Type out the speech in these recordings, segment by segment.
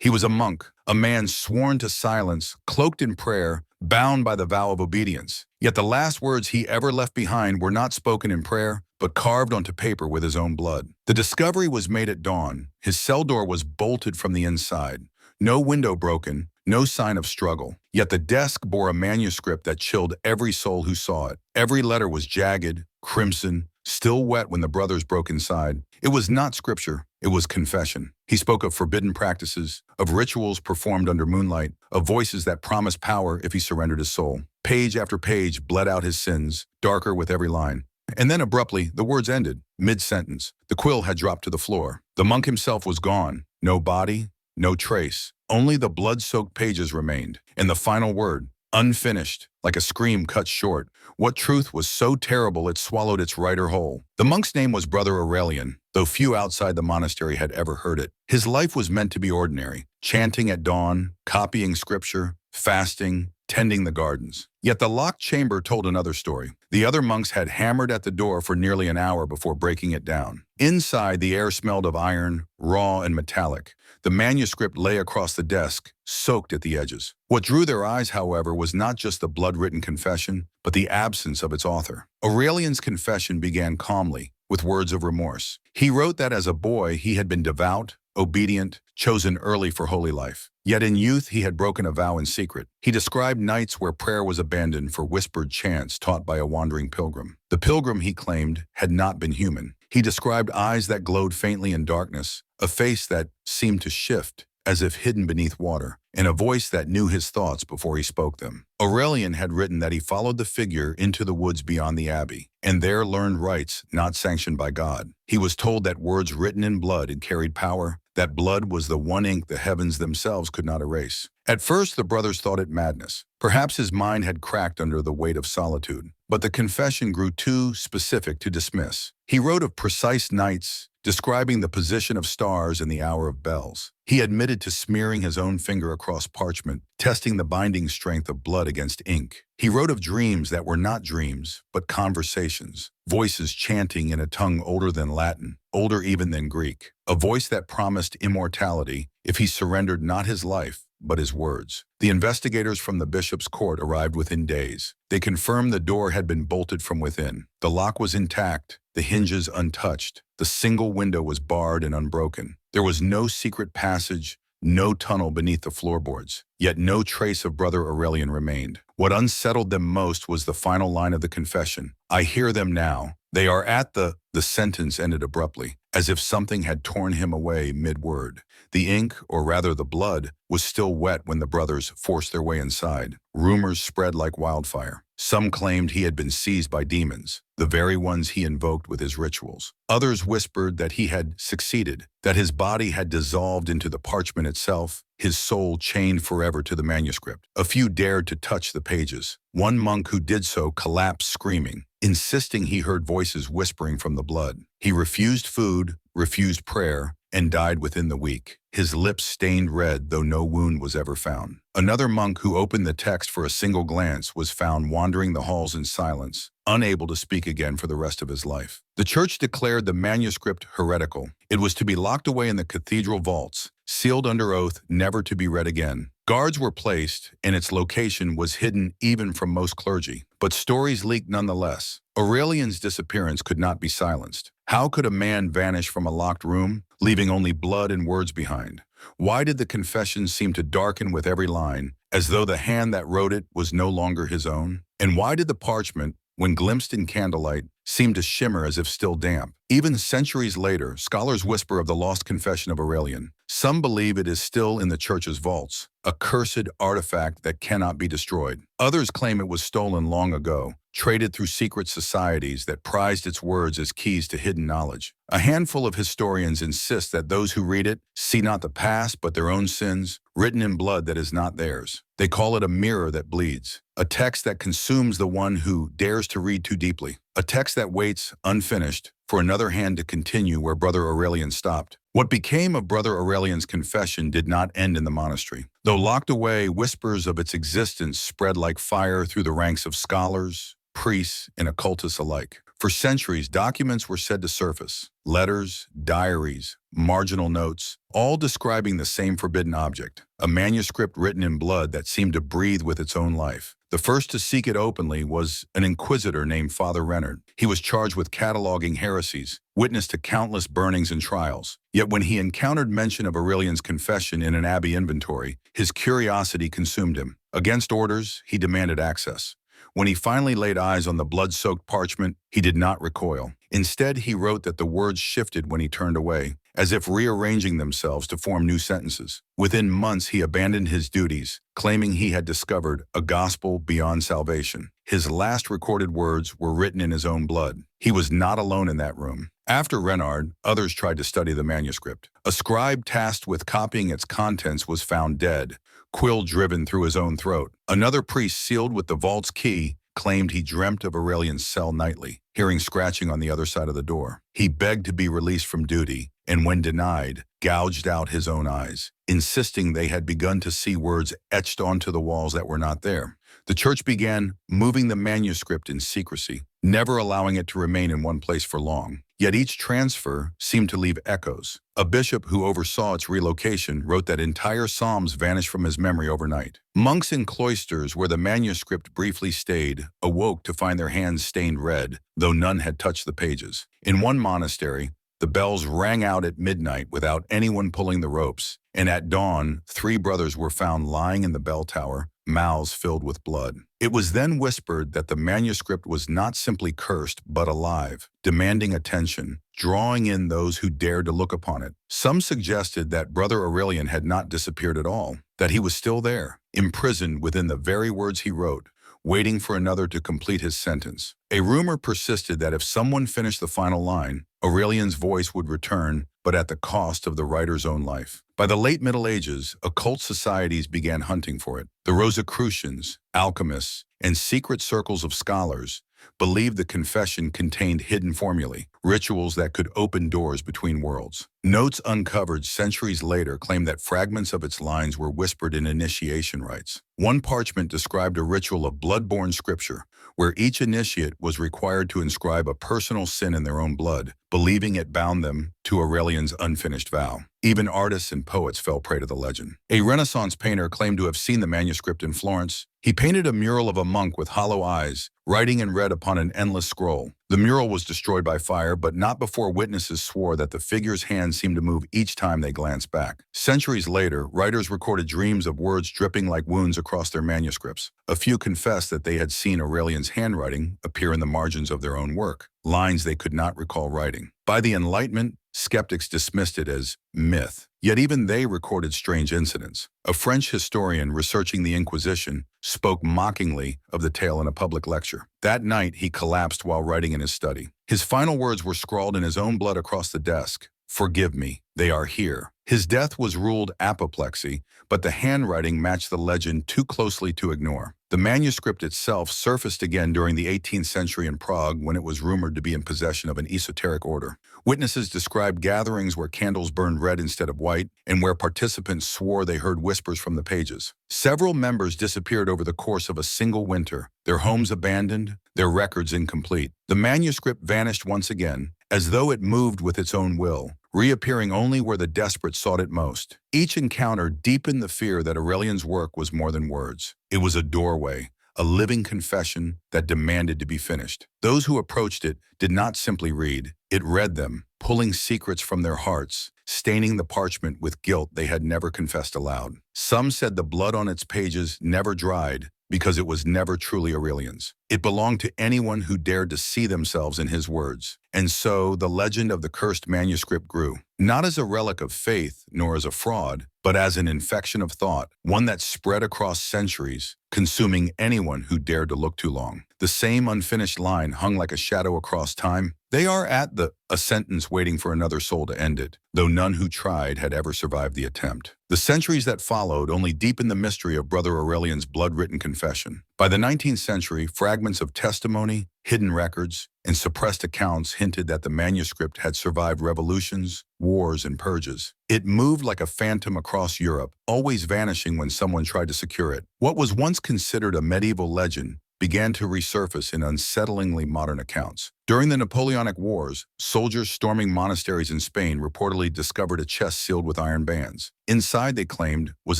He was a monk, a man sworn to silence, cloaked in prayer, bound by the vow of obedience. Yet the last words he ever left behind were not spoken in prayer, but carved onto paper with his own blood. The discovery was made at dawn. His cell door was bolted from the inside. No window broken, no sign of struggle. Yet the desk bore a manuscript that chilled every soul who saw it. Every letter was jagged, crimson, still wet when the brothers broke inside. It was not scripture, it was confession. He spoke of forbidden practices, of rituals performed under moonlight, of voices that promised power if he surrendered his soul. Page after page bled out his sins, darker with every line. And then abruptly, the words ended, mid-sentence. The quill had dropped to the floor. The monk himself was gone. No body, no trace. Only the blood-soaked pages remained. And the final word, unfinished, like a scream cut short. What truth was so terrible it swallowed its writer whole? The monk's name was Brother Aurelian, though few outside the monastery had ever heard it. His life was meant to be ordinary, chanting at dawn, copying scripture, fasting, tending the gardens. Yet the locked chamber told another story. The other monks had hammered at the door for nearly an hour before breaking it down. Inside, the air smelled of iron, raw and metallic. The manuscript lay across the desk, soaked at the edges. What drew their eyes, however, was not just the blood-written confession, but the absence of its author. Aurelian's confession began calmly, with words of remorse. He wrote that as a boy he had been devout, obedient, chosen early for holy life. Yet in youth he had broken a vow in secret. He described nights where prayer was abandoned for whispered chants taught by a wandering pilgrim. The pilgrim, he claimed, had not been human. He described eyes that glowed faintly in darkness, a face that seemed to shift, as if hidden beneath water, and a voice that knew his thoughts before he spoke them. Aurelian had written that he followed the figure into the woods beyond the abbey, and there learned rites not sanctioned by God. He was told that words written in blood had carried power, that blood was the one ink the heavens themselves could not erase. At first, the brothers thought it madness. Perhaps his mind had cracked under the weight of solitude. But the confession grew too specific to dismiss. He wrote of precise nights, describing the position of stars and the hour of bells. He admitted to smearing his own finger across parchment, testing the binding strength of blood against ink. He wrote of dreams that were not dreams, but conversations, voices chanting in a tongue older than Latin, older even than Greek, a voice that promised immortality if he surrendered not his life, but his words. The investigators from the bishop's court arrived within days. They confirmed the door had been bolted from within. The lock was intact, the hinges untouched. The single window was barred and unbroken. There was no secret passage, no tunnel beneath the floorboards. Yet no trace of Brother Aurelian remained. What unsettled them most was the final line of the confession. I hear them now. They are at the sentence ended abruptly, as if something had torn him away mid-word. The ink, or rather the blood, was still wet when the brothers forced their way inside. Rumors spread like wildfire. Some claimed he had been seized by demons, the very ones he invoked with his rituals. Others whispered that he had succeeded, that his body had dissolved into the parchment itself, his soul chained forever to the manuscript. A few dared to touch the pages. One monk who did so collapsed screaming, insisting he heard voices whispering from the blood. He refused food, refused prayer, and died within the week. His lips stained red, though no wound was ever found. Another monk who opened the text for a single glance was found wandering the halls in silence, unable to speak again for the rest of his life. The church declared the manuscript heretical. It was to be locked away in the cathedral vaults, sealed under oath never to be read again. Guards were placed, and its location was hidden even from most clergy. But stories leaked nonetheless. Aurelian's disappearance could not be silenced. How could a man vanish from a locked room, leaving only blood and words behind? Why did the confession seem to darken with every line, as though the hand that wrote it was no longer his own? And why did the parchment, when glimpsed in candlelight, seem to shimmer as if still damp? Even centuries later, scholars whisper of the lost confession of Aurelian. Some believe it is still in the church's vaults, a cursed artifact that cannot be destroyed. Others claim it was stolen long ago, traded through secret societies that prized its words as keys to hidden knowledge. A handful of historians insist that those who read it see not the past but their own sins, written in blood that is not theirs. They call it a mirror that bleeds, a text that consumes the one who dares to read too deeply, a text that waits, unfinished, for another hand to continue where Brother Aurelian stopped. What became of Brother Aurelian's confession did not end in the monastery. Though locked away, whispers of its existence spread like fire through the ranks of scholars, priests, and occultists alike. For centuries, documents were said to surface. Letters, diaries, marginal notes, all describing the same forbidden object, a manuscript written in blood that seemed to breathe with its own life. The first to seek it openly was an inquisitor named Father Renard. He was charged with cataloging heresies, witness to countless burnings and trials. Yet when he encountered mention of Aurelian's confession in an abbey inventory, his curiosity consumed him. Against orders, he demanded access. When he finally laid eyes on the blood-soaked parchment, he did not recoil. Instead, he wrote that the words shifted when he turned away, as if rearranging themselves to form new sentences. Within months, he abandoned his duties, claiming he had discovered a gospel beyond salvation. His last recorded words were written in his own blood. He was not alone in that room. After Renard, others tried to study the manuscript. A scribe tasked with copying its contents was found dead, quill driven through his own throat. Another priest sealed with the vault's key claimed he dreamt of Aurelian's cell nightly, hearing scratching on the other side of the door. He begged to be released from duty, and when denied, gouged out his own eyes, insisting they had begun to see words etched onto the walls that were not there. The church began moving the manuscript in secrecy, never allowing it to remain in one place for long. Yet each transfer seemed to leave echoes. A bishop who oversaw its relocation wrote that entire psalms vanished from his memory overnight. Monks in cloisters where the manuscript briefly stayed awoke to find their hands stained red, though none had touched the pages. In one monastery, the bells rang out at midnight without anyone pulling the ropes, and at dawn, 3 brothers were found lying in the bell tower, mouths filled with blood. It was then whispered that the manuscript was not simply cursed, but alive, demanding attention, drawing in those who dared to look upon it. Some suggested that Brother Aurelian had not disappeared at all, that he was still there, imprisoned within the very words he wrote, waiting for another to complete his sentence. A rumor persisted that if someone finished the final line, Aurelian's voice would return, but at the cost of the writer's own life. By the late Middle Ages, occult societies began hunting for it. The Rosicrucians, alchemists, and secret circles of scholars believed the confession contained hidden formulae, rituals that could open doors between worlds. Notes uncovered centuries later claim that fragments of its lines were whispered in initiation rites. One parchment described a ritual of blood-borne scripture, where each initiate was required to inscribe a personal sin in their own blood, believing it bound them to Aurelian's unfinished vow. Even artists and poets fell prey to the legend. A Renaissance painter claimed to have seen the manuscript in Florence. He painted a mural of a monk with hollow eyes, writing in red upon an endless scroll. The mural was destroyed by fire, but not before witnesses swore that the figure's hands seemed to move each time they glanced back. Centuries later, writers recorded dreams of words dripping like wounds across their manuscripts. A few confessed that they had seen Aurelian's handwriting appear in the margins of their own work, lines they could not recall writing. By the Enlightenment, skeptics dismissed it as myth. Yet even they recorded strange incidents. A French historian researching the Inquisition spoke mockingly of the tale in a public lecture. That night, he collapsed while writing in his study. His final words were scrawled in his own blood across the desk. "Forgive me, they are here." His death was ruled apoplexy, but the handwriting matched the legend too closely to ignore. The manuscript itself surfaced again during the 18th century in Prague when it was rumored to be in possession of an esoteric order. Witnesses described gatherings where candles burned red instead of white and where participants swore they heard whispers from the pages. Several members disappeared over the course of a single winter, their homes abandoned, their records incomplete. The manuscript vanished once again, as though it moved with its own will, reappearing only where the desperate sought it most. Each encounter deepened the fear that Aurelian's work was more than words. It was a doorway, a living confession that demanded to be finished. Those who approached it did not simply read. It read them, pulling secrets from their hearts, staining the parchment with guilt they had never confessed aloud. Some said the blood on its pages never dried because it was never truly Aurelian's. It belonged to anyone who dared to see themselves in his words. And so the legend of the cursed manuscript grew, not as a relic of faith nor as a fraud, but as an infection of thought, one that spread across centuries, consuming anyone who dared to look too long. The same unfinished line hung like a shadow across time. "They are at a sentence waiting for another soul to end it," though none who tried had ever survived the attempt. The centuries that followed only deepened the mystery of Brother Aurelian's blood-written confession. By the 19th century, fragments of testimony, hidden records, and suppressed accounts hinted that the manuscript had survived revolutions, wars, and purges. It moved like a phantom across Europe, always vanishing when someone tried to secure it. What was once considered a medieval legend began to resurface in unsettlingly modern accounts. During the Napoleonic Wars, soldiers storming monasteries in Spain reportedly discovered a chest sealed with iron bands. Inside, they claimed, was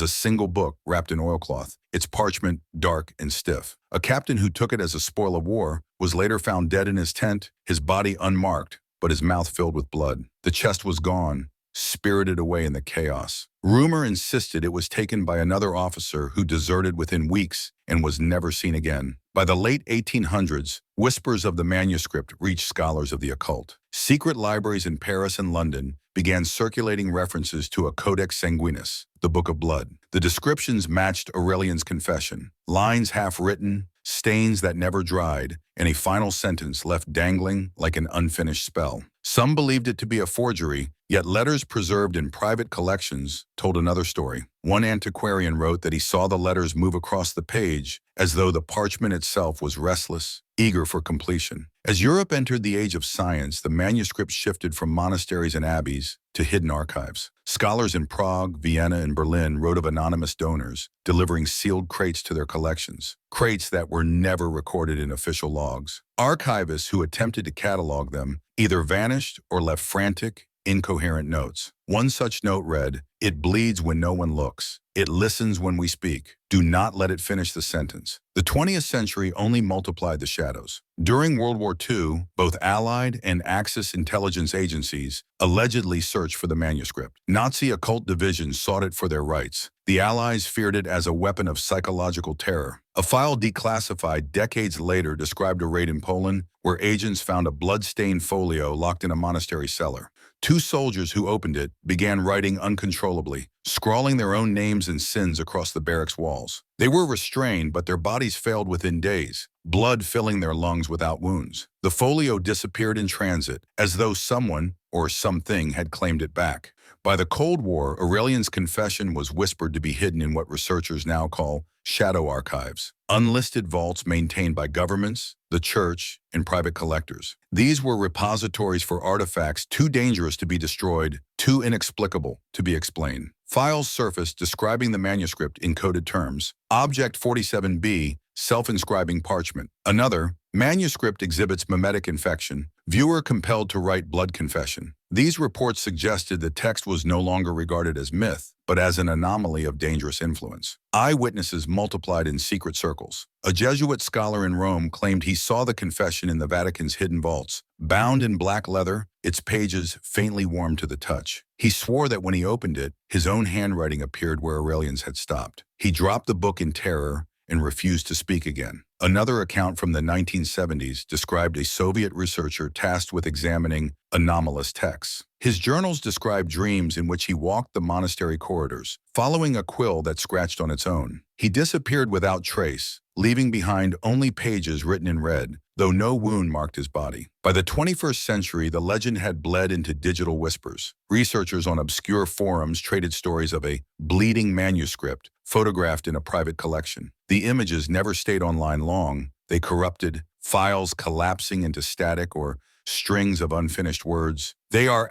a single book wrapped in oilcloth, its parchment dark and stiff. A captain who took it as a spoil of war was later found dead in his tent, his body unmarked, but his mouth filled with blood. The chest was gone, spirited away in the chaos. Rumor insisted it was taken by another officer who deserted within weeks and was never seen again. By the late 1800s, whispers of the manuscript reached scholars of the occult. Secret libraries in Paris and London began circulating references to a Codex Sanguinis, the Book of Blood. The descriptions matched Aurelian's confession, lines half-written, stains that never dried, and a final sentence left dangling like an unfinished spell. Some believed it to be a forgery, yet letters preserved in private collections told another story. One antiquarian wrote that he saw the letters move across the page as though the parchment itself was restless, eager for completion. As Europe entered the age of science, the manuscript shifted from monasteries and abbeys to hidden archives. Scholars in Prague, Vienna, and Berlin wrote of anonymous donors, delivering sealed crates to their collections, crates that were never recorded in official logs. Archivists who attempted to catalog them either vanished or left frantic, incoherent notes. One such note read, "It bleeds when no one looks. It listens when we speak. Do not let it finish the sentence." The 20th century only multiplied the shadows. During World War II, both Allied and Axis intelligence agencies allegedly searched for the manuscript. Nazi occult divisions sought it for their rights. The Allies feared it as a weapon of psychological terror. A file declassified decades later described a raid in Poland where agents found a blood-stained folio locked in a monastery cellar. Two soldiers who opened it began writing uncontrollably, scrawling their own names and sins across the barracks walls. They were restrained, but their bodies failed within days, blood filling their lungs without wounds. The folio disappeared in transit, as though someone or something had claimed it back. By the Cold War, Aurelian's confession was whispered to be hidden in what researchers now call shadow archives, unlisted vaults maintained by governments, the church, and private collectors. These were repositories for artifacts too dangerous to be destroyed, too inexplicable to be explained. Files surfaced describing the manuscript in coded terms. Object 47B, self-inscribing parchment. Another, manuscript exhibits mimetic infection. Viewer compelled to write blood confession. These reports suggested the text was no longer regarded as myth, but as an anomaly of dangerous influence. Eyewitnesses multiplied in secret circles. A Jesuit scholar in Rome claimed he saw the confession in the Vatican's hidden vaults, bound in black leather, its pages faintly warm to the touch. He swore that when he opened it, his own handwriting appeared where Aurelian's had stopped. He dropped the book in terror and refused to speak again. Another account from the 1970s described a Soviet researcher tasked with examining anomalous texts. His journals described dreams in which he walked the monastery corridors, following a quill that scratched on its own. He disappeared without trace, leaving behind only pages written in red, though no wound marked his body. By the 21st century, the legend had bled into digital whispers. Researchers on obscure forums traded stories of a bleeding manuscript photographed in a private collection. The images never stayed online long. They corrupted, files collapsing into static or strings of unfinished words. They are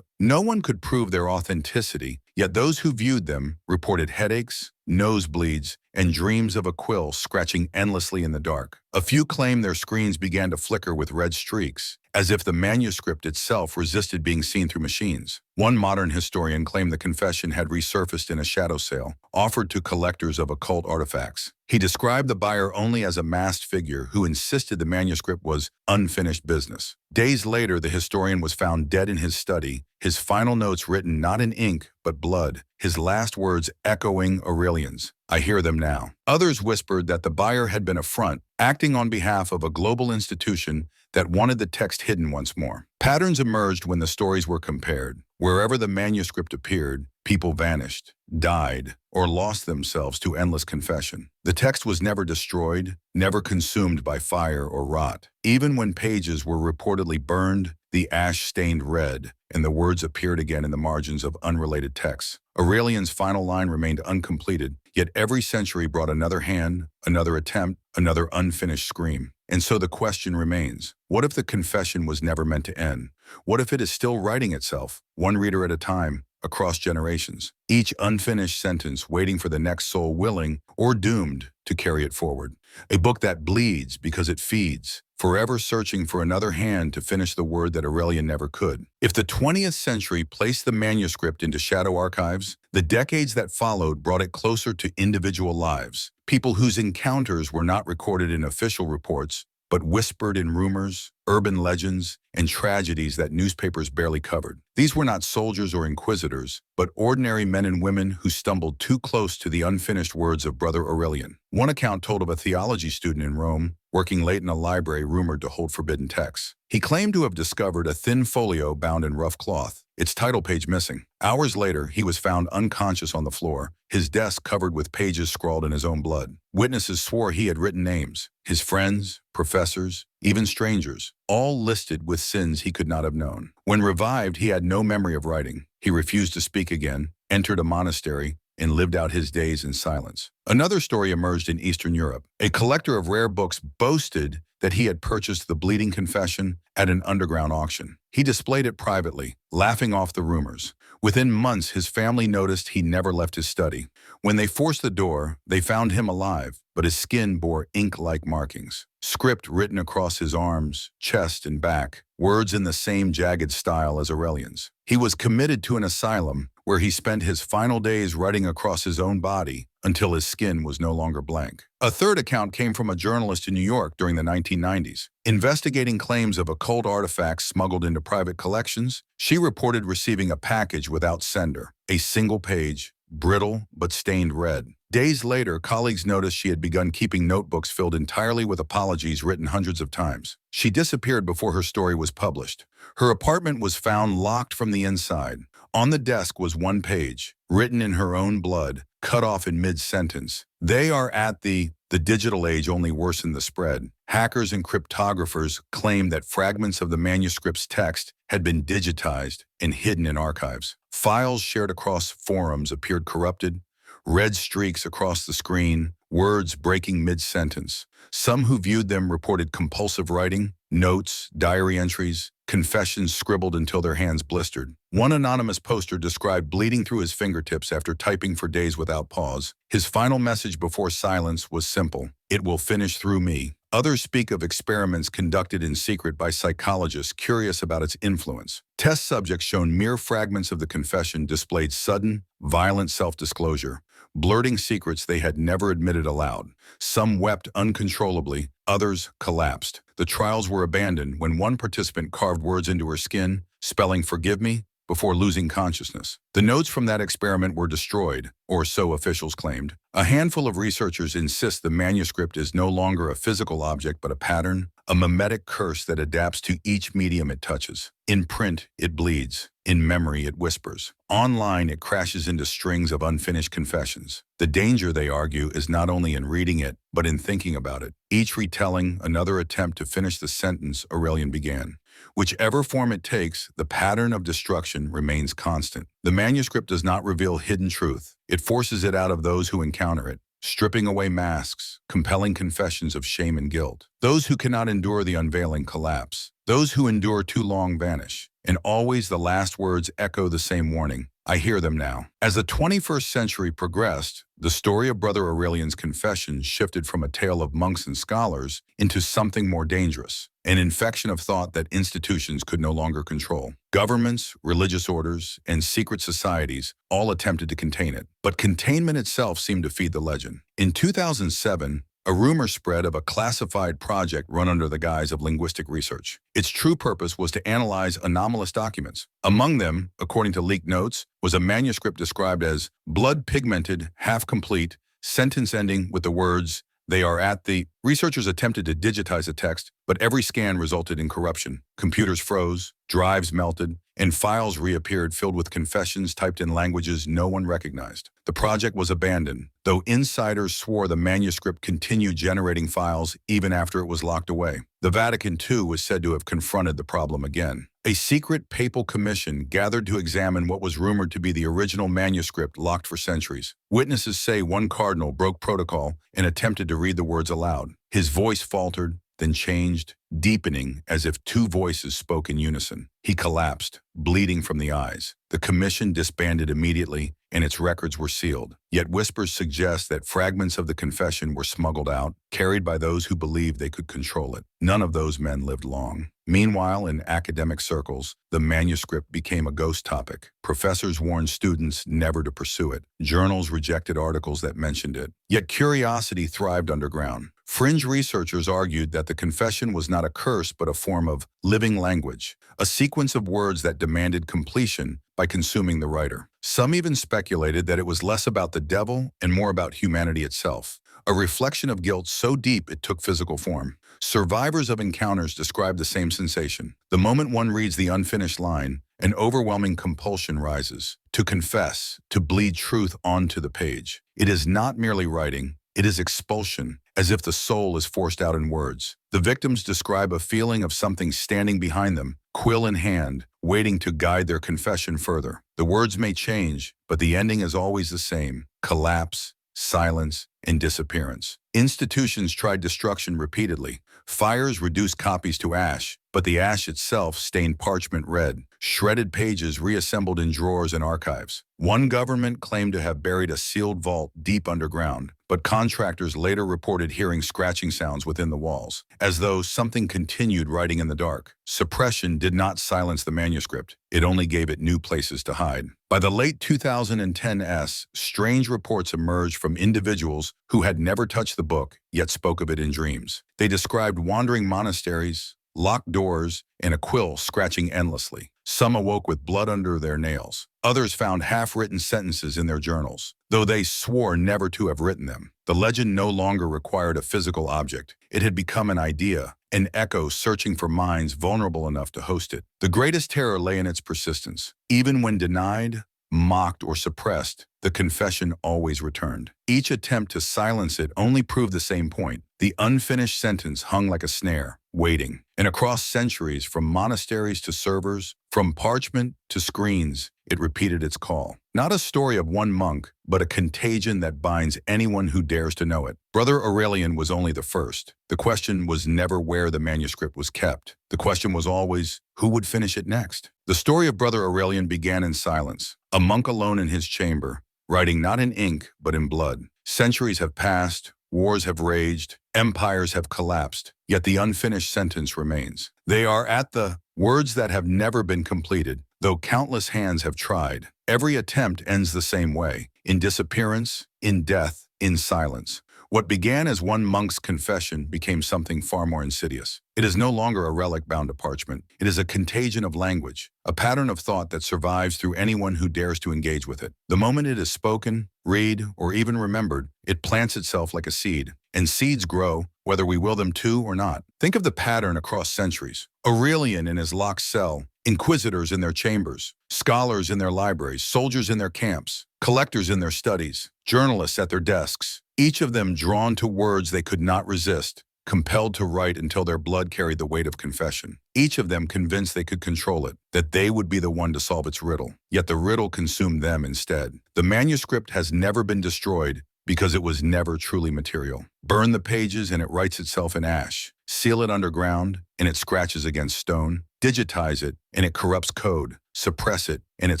no one could prove their authenticity, yet those who viewed them reported headaches, nosebleeds, and dreams of a quill scratching endlessly in the dark. A few claimed their screens began to flicker with red streaks, as if the manuscript itself resisted being seen through machines. One modern historian claimed the confession had resurfaced in a shadow sale, offered to collectors of occult artifacts. He described the buyer only as a masked figure who insisted the manuscript was unfinished business. Days later, the historian was found dead in his study, his final notes written not in ink but blood, his last words echoing Aurelian's, "I hear them now." Others whispered that the buyer had been a front, acting on behalf of a global institution that wanted the text hidden once more. Patterns emerged when the stories were compared. Wherever the manuscript appeared, people vanished, died, or lost themselves to endless confession. The text was never destroyed, never consumed by fire or rot. Even when pages were reportedly burned, the ash stained red, and the words appeared again in the margins of unrelated texts. Aurelian's final line remained uncompleted, yet every century brought another hand, another attempt, another unfinished scream. And so the question remains, what if the confession was never meant to end? What if it is still writing itself, one reader at a time, across generations, each unfinished sentence waiting for the next soul willing or doomed to carry it forward. A book that bleeds because it feeds, forever searching for another hand to finish the word that Aurelian never could. If the 20th century placed the manuscript into shadow archives, the decades that followed brought it closer to individual lives, people whose encounters were not recorded in official reports, but whispered in rumors, urban legends, and tragedies that newspapers barely covered. These were not soldiers or inquisitors, but ordinary men and women who stumbled too close to the unfinished words of Brother Aurelian. One account told of a theology student in Rome, working late in a library rumored to hold forbidden texts. He claimed to have discovered a thin folio bound in rough cloth, its title page missing. Hours later, he was found unconscious on the floor, his desk covered with pages scrawled in his own blood. Witnesses swore he had written names, his friends, professors, even strangers, all listed with sins he could not have known. When revived, he had no memory of writing. He refused to speak again, entered a monastery, and lived out his days in silence. Another story emerged in Eastern Europe. A collector of rare books boasted that he had purchased the Bleeding Confession at an underground auction. He displayed it privately, laughing off the rumors. Within months, his family noticed he never left his study. When they forced the door, they found him alive, but his skin bore ink-like markings. Script written across his arms, chest, and back, words in the same jagged style as Aurelian's. He was committed to an asylum where he spent his final days writing across his own body until his skin was no longer blank. A third account came from a journalist in New York during the 1990s. Investigating claims of occult artifacts smuggled into private collections, she reported receiving a package without sender, a single page, brittle but stained red. Days later, colleagues noticed she had begun keeping notebooks filled entirely with apologies written hundreds of times. She disappeared before her story was published. Her apartment was found locked from the inside. On the desk was one page, written in her own blood, cut off in mid-sentence. They are at the digital age only worsened the spread. Hackers and cryptographers claimed that fragments of the manuscript's text had been digitized and hidden in archives. Files shared across forums appeared corrupted, red streaks across the screen, words breaking mid-sentence. Some who viewed them reported compulsive writing, notes, diary entries, confessions scribbled until their hands blistered. One anonymous poster described bleeding through his fingertips after typing for days without pause. His final message before silence was simple: "It will finish through me." Others speak of experiments conducted in secret by psychologists curious about its influence. Test subjects shown mere fragments of the confession displayed sudden, violent self-disclosure, blurting secrets they had never admitted aloud. Some wept uncontrollably, others collapsed. The trials were abandoned when one participant carved words into her skin, spelling "forgive me," before losing consciousness. The notes from that experiment were destroyed, or so officials claimed. A handful of researchers insist the manuscript is no longer a physical object but a pattern, a mimetic curse that adapts to each medium it touches. In print, it bleeds. In memory, it whispers. Online, it crashes into strings of unfinished confessions. The danger, they argue, is not only in reading it, but in thinking about it. Each retelling, another attempt to finish the sentence Aurelian began. Whichever form it takes, the pattern of destruction remains constant. The manuscript does not reveal hidden truth. It forces it out of those who encounter it, stripping away masks, compelling confessions of shame and guilt. Those who cannot endure the unveiling collapse. Those who endure too long vanish. And always the last words echo the same warning: I hear them now. As the 21st century progressed, the story of Brother Aurelian's confession shifted from a tale of monks and scholars into something more dangerous, an infection of thought that institutions could no longer control. Governments, religious orders, and secret societies all attempted to contain it, but containment itself seemed to feed the legend. In 2007, a rumor spread of a classified project run under the guise of linguistic research. Its true purpose was to analyze anomalous documents. Among them, according to leaked notes, was a manuscript described as blood-pigmented, half-complete, sentence ending with the words, "They are at the..." Researchers attempted to digitize the text, but every scan resulted in corruption. Computers froze, drives melted, and files reappeared filled with confessions typed in languages no one recognized. The project was abandoned, though insiders swore the manuscript continued generating files even after it was locked away. The Vatican, too, was said to have confronted the problem again. A secret papal commission gathered to examine what was rumored to be the original manuscript locked for centuries. Witnesses say one cardinal broke protocol and attempted to read the words aloud. His voice faltered, then changed, deepening as if two voices spoke in unison. He collapsed, bleeding from the eyes. The commission disbanded immediately, and its records were sealed. Yet whispers suggest that fragments of the confession were smuggled out, carried by those who believed they could control it. None of those men lived long. Meanwhile, in academic circles, the manuscript became a ghost topic. Professors warned students never to pursue it. Journals rejected articles that mentioned it. Yet curiosity thrived underground. Fringe researchers argued that the confession was not a curse but a form of living language, a sequence of words that demanded completion by consuming the writer. Some even speculated that it was less about the devil and more about humanity itself, a reflection of guilt so deep it took physical form. Survivors of encounters describe the same sensation. The moment one reads the unfinished line, an overwhelming compulsion rises, to confess, to bleed truth onto the page. It is not merely writing, it is expulsion, as if the soul is forced out in words. The victims describe a feeling of something standing behind them, quill in hand, waiting to guide their confession further. The words may change, but the ending is always the same: collapse, silence, and disappearance. Institutions tried destruction repeatedly. Fires reduced copies to ash, but the ash itself stained parchment red. Shredded pages reassembled in drawers and archives. One government claimed to have buried a sealed vault deep underground, but contractors later reported hearing scratching sounds within the walls, as though something continued writing in the dark. Suppression did not silence the manuscript. It only gave it new places to hide. By the late 2010s, strange reports emerged from individuals who had never touched the book, yet spoke of it in dreams. They described wandering monasteries, locked doors, and a quill scratching endlessly. Some awoke with blood under their nails. Others found half-written sentences in their journals, though they swore never to have written them. The legend no longer required a physical object. It had become an idea, an echo searching for minds vulnerable enough to host it. The greatest terror lay in its persistence. Even when denied, mocked, or suppressed, the confession always returned. Each attempt to silence it only proved the same point. The unfinished sentence hung like a snare, waiting. And across centuries, from monasteries to servers, from parchment to screens, it repeated its call. Not a story of one monk, but a contagion that binds anyone who dares to know it. Brother Aurelian was only the first. The question was never where the manuscript was kept. The question was always, who would finish it next? The story of Brother Aurelian began in silence, a monk alone in his chamber, writing not in ink, but in blood. Centuries have passed, wars have raged, empires have collapsed, yet the unfinished sentence remains. They are at the words that have never been completed, though countless hands have tried. Every attempt ends the same way: in disappearance, in death, in silence. What began as one monk's confession became something far more insidious. It is no longer a relic bound to parchment. It is a contagion of language, a pattern of thought that survives through anyone who dares to engage with it. The moment it is spoken, read, or even remembered, it plants itself like a seed. And seeds grow, whether we will them to or not. Think of the pattern across centuries. Aurelian in his locked cell, inquisitors in their chambers, scholars in their libraries, soldiers in their camps, collectors in their studies, journalists at their desks, each of them drawn to words they could not resist, compelled to write until their blood carried the weight of confession. Each of them convinced they could control it, that they would be the one to solve its riddle. Yet the riddle consumed them instead. The manuscript has never been destroyed because it was never truly material. Burn the pages and it writes itself in ash. Seal it underground and it scratches against stone. Digitize it and it corrupts code. Suppress it and it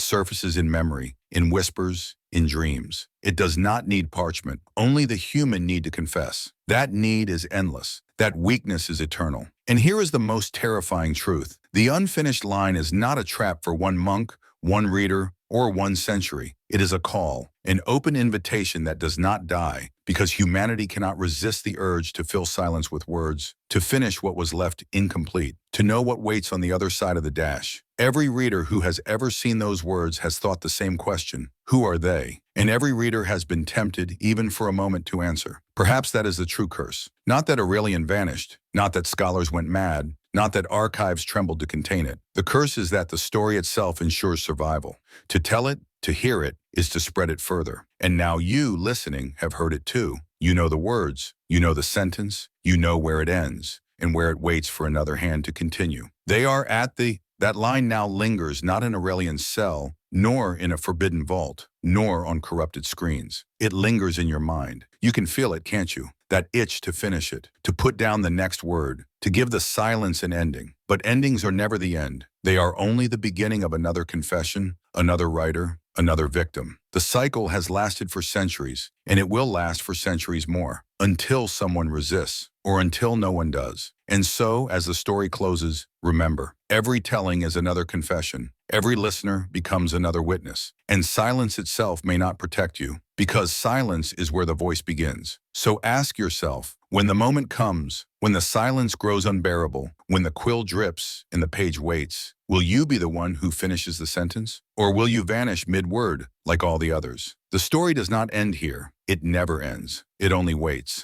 surfaces in memory, in whispers, in dreams. It does not need parchment. Only the human need to confess. That need is endless. That weakness is eternal. And here is the most terrifying truth. The unfinished line is not a trap for one monk, one reader, or one century. It is a call, an open invitation that does not die, because humanity cannot resist the urge to fill silence with words, to finish what was left incomplete, to know what waits on the other side of the dash. Every reader who has ever seen those words has thought the same question: who are they? And every reader has been tempted, even for a moment, to answer. Perhaps that is the true curse. Not that Aurelian vanished, not that scholars went mad, not that archives trembled to contain it. The curse is that the story itself ensures survival. To tell it, to hear it, is to spread it further. And now you, listening, have heard it too. You know the words, you know the sentence, you know where it ends, and where it waits for another hand to continue. They are at that line now lingers not in Aurelian's cell, nor in a forbidden vault, nor on corrupted screens. It lingers in your mind. You can feel it, can't you? that itch to finish it, to put down the next word, to give the silence an ending. But endings are never the end. They are only the beginning of another confession, another writer, another victim. The cycle has lasted for centuries, and it will last for centuries more, until someone resists, or until no one does. And so, as the story closes, remember, every telling is another confession. Every listener becomes another witness. And silence itself may not protect you, because silence is where the voice begins. So ask yourself, when the moment comes, when the silence grows unbearable, when the quill drips and the page waits, will you be the one who finishes the sentence? Or will you vanish mid-word like all the others? The story does not end here. It never ends. It only waits.